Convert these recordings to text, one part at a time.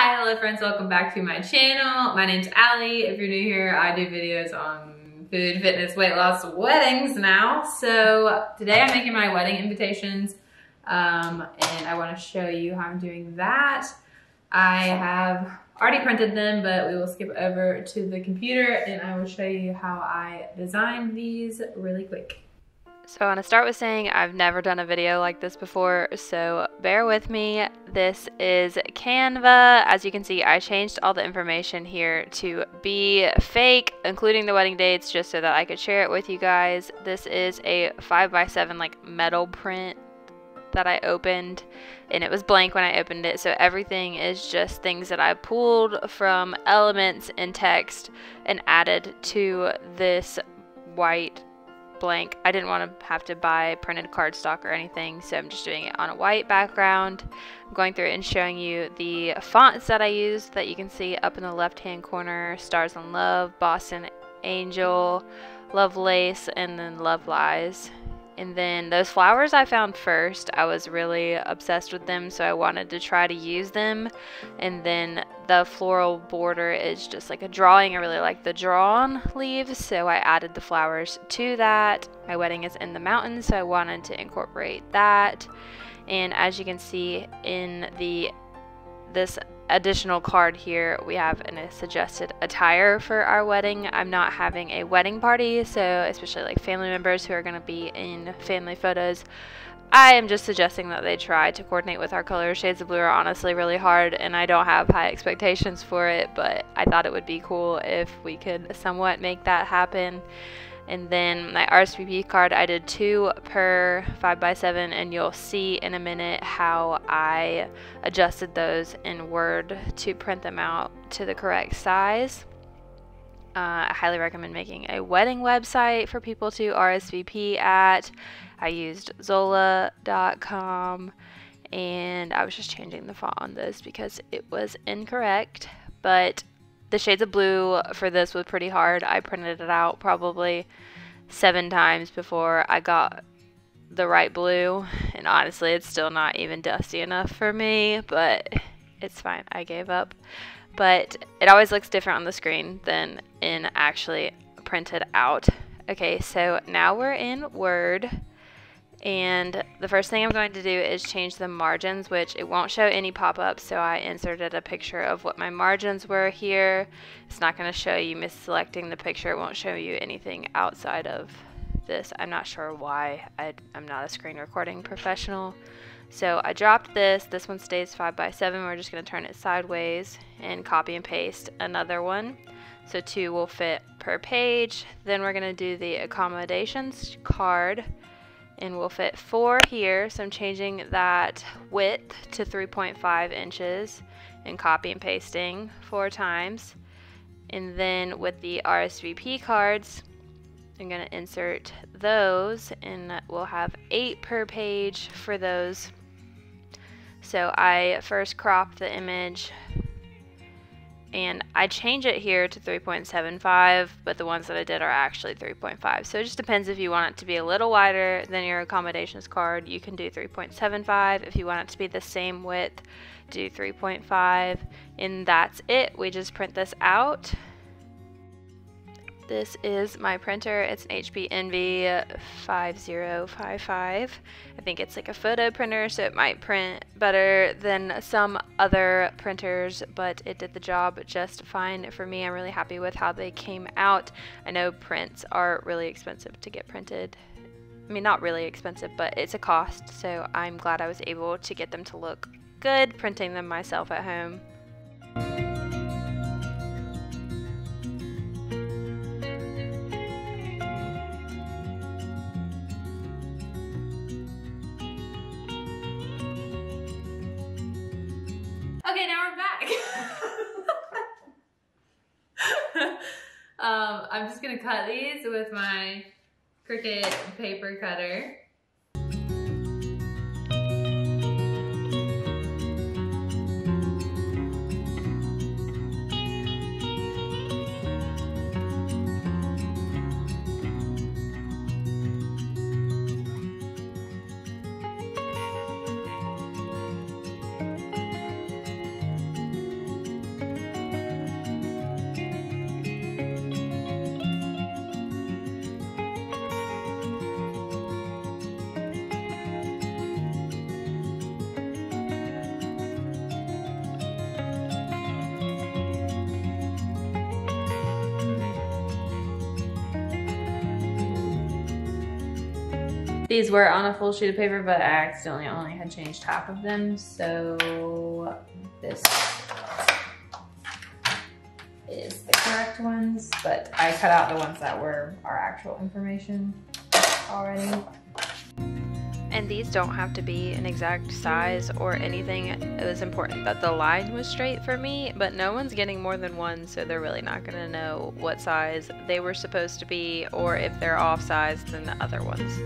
Hi, hello friends, welcome back to my channel. My name's Allie. If you're new here, I do videos on food, fitness, weight loss, weddings now. So today I'm making my wedding invitations and I want to show you how I'm doing that. I have already printed them, but we will skip over to the computer and I will show you how I designed these really quick. So I want to start with saying I've never done a video like this before, so bear with me. This is Canva. As you can see, I changed all the information here to be fake, including the wedding dates, just so that I could share it with you guys. This is a 5x7 like metal print that I opened, and it was blank when I opened it, so everything is just things that I pulled from elements in text and added to this white blank. I didn't want to have to buy printed cardstock or anything, so I'm just doing it on a white background. I'm going through it and showing you the fonts that I used that you can see up in the left hand corner: Stars and Love, Boston Angel, Love Lace, and then Love Lies. And then those flowers I found first, I was really obsessed with them, so I wanted to try to use them. And then the floral border is just like a drawing. I really like the drawn leaves, so I added the flowers to that. My wedding is in the mountains, so I wanted to incorporate that. And as you can see in this additional card here, we have a suggested attire for our wedding. I'm not having a wedding party, so especially like family members who are going to be in family photos, I am just suggesting that they try to coordinate with our colors. Shades of blue are honestly really hard and I don't have high expectations for it, but I thought it would be cool if we could somewhat make that happen. And then my RSVP card, I did 2 per 5x7, and you'll see in a minute how I adjusted those in Word to print them out to the correct size. I highly recommend making a wedding website for people to RSVP at. I used Zola.com, and I was just changing the font on this because it was incorrect, but the shades of blue for this was pretty hard. I printed it out probably 7 times before I got the right blue, and honestly it's still not even dusty enough for me, but it's fine. I gave up. But it always looks different on the screen than in actually printed out. Okay, so now we're in Word. And the first thing I'm going to do is change the margins, which it won't show any pop-ups, so I inserted a picture of what my margins were here. It's not going to show you misselecting the picture. It won't show you anything outside of this. I'm not sure why. I'm not a screen recording professional. So I dropped this. This one stays 5x7. We're just going to turn it sideways and copy and paste another one. So 2 will fit per page. Then we're going to do the accommodations card, and we'll fit 4 here, so I'm changing that width to 3.5 inches and copy and pasting 4 times. And then with the RSVP cards, I'm going to insert those, and we'll have 8 per page for those. So I first cropped the image, and I change it here to 3.75, but the ones that I did are actually 3.5. So it just depends. If you want it to be a little wider than your accommodations card, you can do 3.75. If you want it to be the same width, do 3.5. And that's it. We just print this out. This is my printer. It's an HP Envy 5055. I think it's like a photo printer, so it might print better than some other printers, but it did the job just fine for me. I'm really happy with how they came out. I know prints are really expensive to get printed. I mean, not really expensive, but it's a cost, so I'm glad I was able to get them to look good printing them myself at home. Okay, now we're back. I'm just gonna cut these with my Cricut paper cutter. These were on a full sheet of paper, but I accidentally only had changed half of them. So this is the correct ones, but I cut out the ones that were our actual information already. And these don't have to be an exact size or anything. It was important that the line was straight for me, but no one's getting more than one, so they're really not gonna know what size they were supposed to be, or if they're off size than the other ones.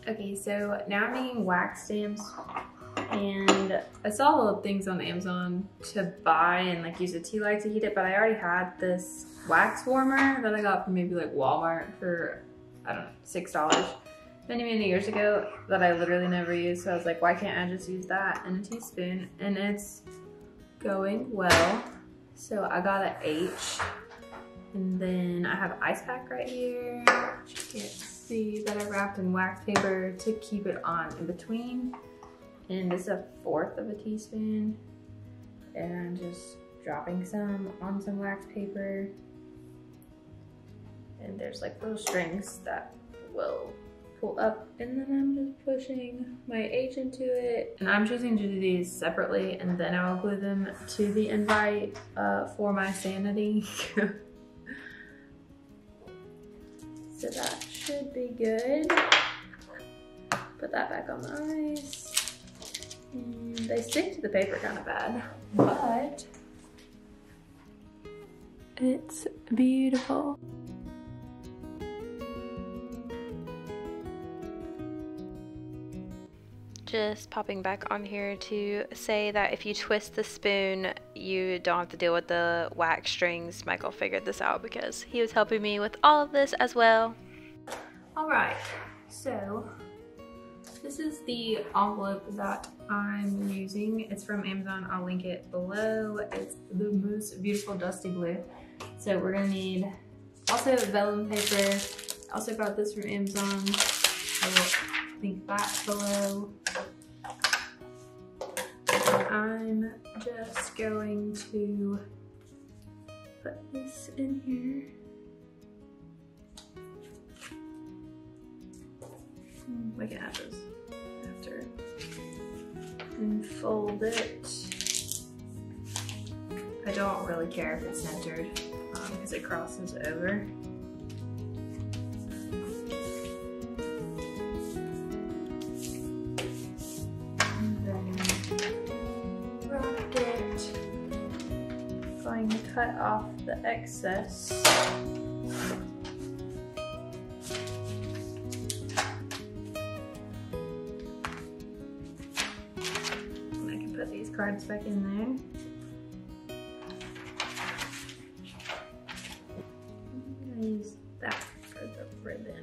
Okay, so now I'm making wax stamps, and I saw little things on Amazon to buy and like use a tea light to heat it, but I already had this wax warmer that I got from maybe like Walmart for, I don't know, $6 many years ago that I literally never used. So I was like, why can't I just use that in a teaspoon? And it's going well. So I got an H, and then I have an ice pack right here. You can't see that I wrapped in wax paper to keep it on in between. And this is 1/4 of a teaspoon. And I'm just dropping some on some wax paper. And there's like little strings that will pull up, and then I'm just pushing my H into it. And I'm choosing to do these separately, and then I'll glue them to the invite for my sanity. So that should be good. Put that back on the ice. And they stick to the paper kind of bad, but it's beautiful. Just popping back on here to say that if you twist the spoon, you don't have to deal with the wax strings. Michael figured this out because he was helping me with all of this as well. All right, so this is the envelope that I'm using. It's from Amazon. I'll link it below. It's the most beautiful dusty blue. So we're gonna need also vellum paper. I also got this from Amazon. I will link that below. I'm just going to put this in here. We can add this after. And fold it. I don't really care if it's centered because it crosses over. Going to cut off the excess. And I can put these cards back in there. I'm gonna use that for the ribbon.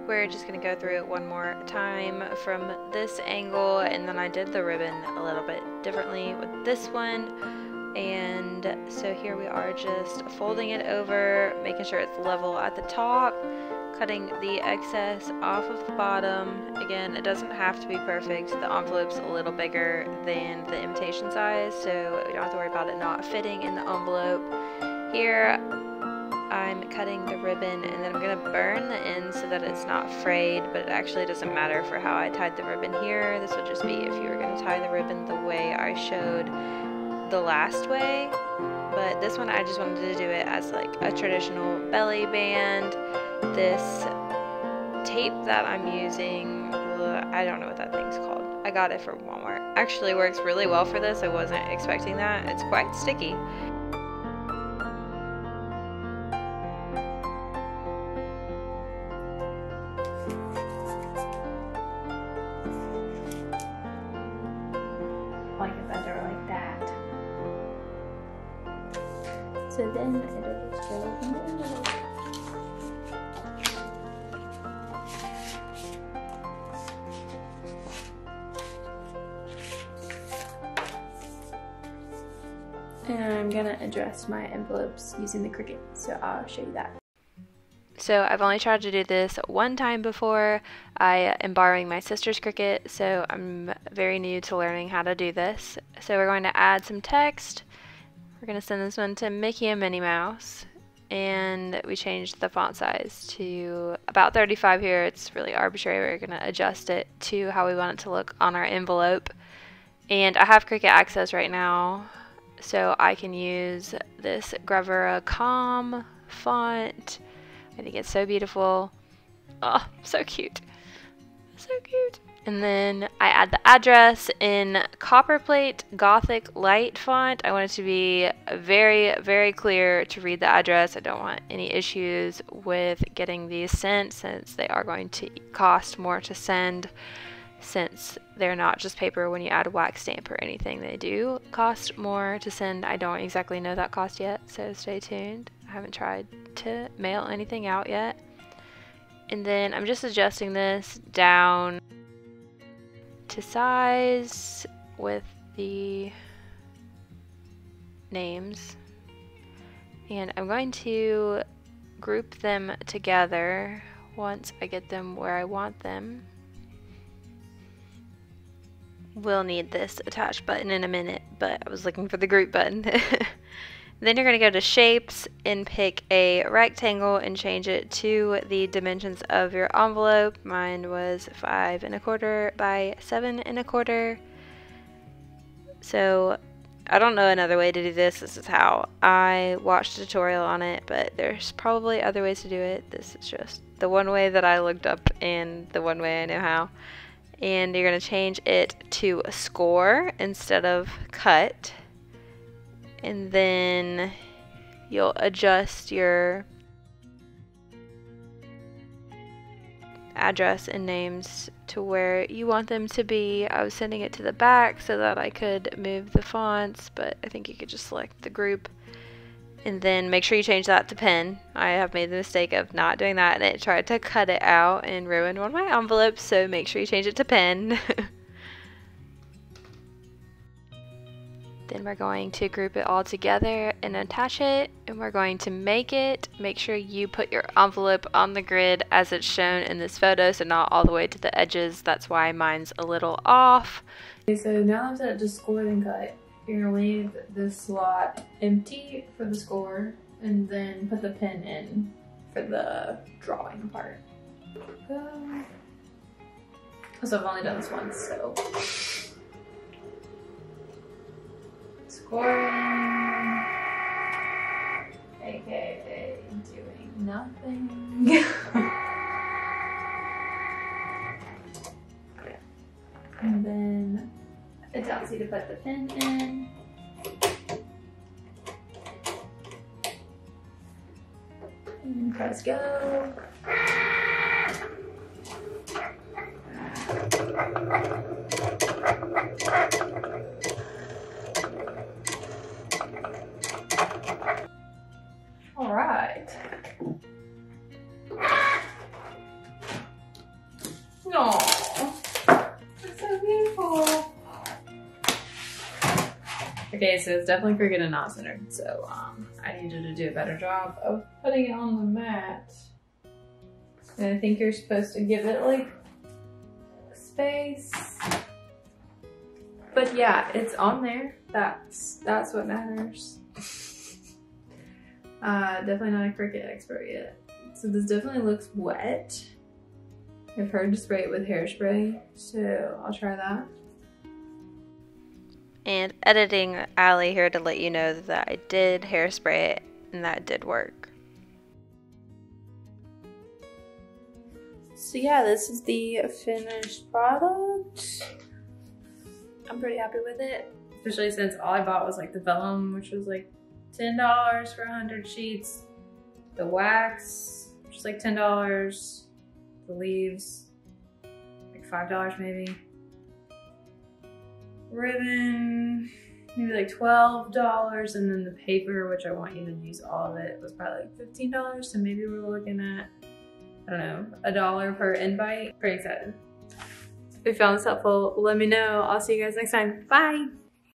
We're just going to go through it one more time from this angle, and then I did the ribbon a little bit differently with this one. And so here we are just folding it over, making sure it's level at the top, cutting the excess off of the bottom. Again, it doesn't have to be perfect. The envelope's a little bigger than the invitation size, so you don't have to worry about it not fitting in the envelope. Here I'm cutting the ribbon, and then I'm going to burn the end so that it's not frayed, but it actually doesn't matter for how I tied the ribbon here. This would just be if you were going to tie the ribbon the way I showed the last way, but this one I just wanted to do it as like a traditional belly band. This tape that I'm using, I don't know what that thing's called. I got it from Walmart. Actually works really well for this. I wasn't expecting that. It's quite sticky. Like it better like that. So then it'll just go in the envelope. And I'm gonna address my envelopes using the Cricut, so I'll show you that. So I've only tried to do this one time before. I am borrowing my sister's Cricut, so I'm very new to learning how to do this. So we're going to add some text. We're going to send this one to Mickey and Minnie Mouse, and we changed the font size to about 35 here. It's really arbitrary. We're going to adjust it to how we want it to look on our envelope. And I have Cricut Access right now, so I can use this Gravura Calm font. I think it's so beautiful. Oh, so cute. So cute. And then I add the address in Copperplate Gothic Light font. I want it to be very, very clear to read the address. I don't want any issues with getting these sent, since they are going to cost more to send, since they're not just paper. When you add a wax stamp or anything, they do cost more to send. I don't exactly know that cost yet, so stay tuned. I haven't tried to mail anything out yet. And then I'm just adjusting this down to size with the names, and I'm going to group them together once I get them where I want them. We'll need this attach button in a minute, but I was looking for the group button. Then you're going to go to shapes and pick a rectangle and change it to the dimensions of your envelope. Mine was 5 1/4 by 7 1/4. So I don't know another way to do this. This is how I watched a tutorial on it, but there's probably other ways to do it. This is just the one way that I looked up and the one way I know how. And you're going to change it to a score instead of cut. And then you'll adjust your address and names to where you want them to be. I was sending it to the back so that I could move the fonts, but I think you could just select the group. And then make sure you change that to pen. I have made the mistake of not doing that, and it tried to cut it out and ruin one of my envelopes, so make sure you change it to pen. Then we're going to group it all together and attach it, and we're going to make it. Make sure you put your envelope on the grid as it's shown in this photo, so not all the way to the edges. That's why mine's a little off. Okay, so now that I've just scored and cut, you're gonna leave this slot empty for the score, and then put the pin in for the drawing part. So I've only done this once, so. Scoring, aka doing nothing. And then it tells you to put the pin in. And press go. All right. Aww, it's so beautiful. Okay, so it's definitely crooked and not centered, so I needed to do a better job of putting it on the mat. And I think you're supposed to give it like space. But yeah, it's on there. That's what matters. Definitely not a Cricut expert yet. So this definitely looks wet. I've heard to spray it with hairspray, so I'll try that. And editing Allie here to let you know that I did hairspray it and that did work. So yeah, this is the finished product. I'm pretty happy with it. Especially since all I bought was like the vellum, which was like $10 for 100 sheets. The wax, which is like $10. The leaves, like $5 maybe. Ribbon, maybe like $12. And then the paper, which I want you to use all of it, was probably like $15. So maybe we're looking at, I don't know, $1 per invite. Pretty excited. If you found this helpful, let me know. I'll see you guys next time. Bye.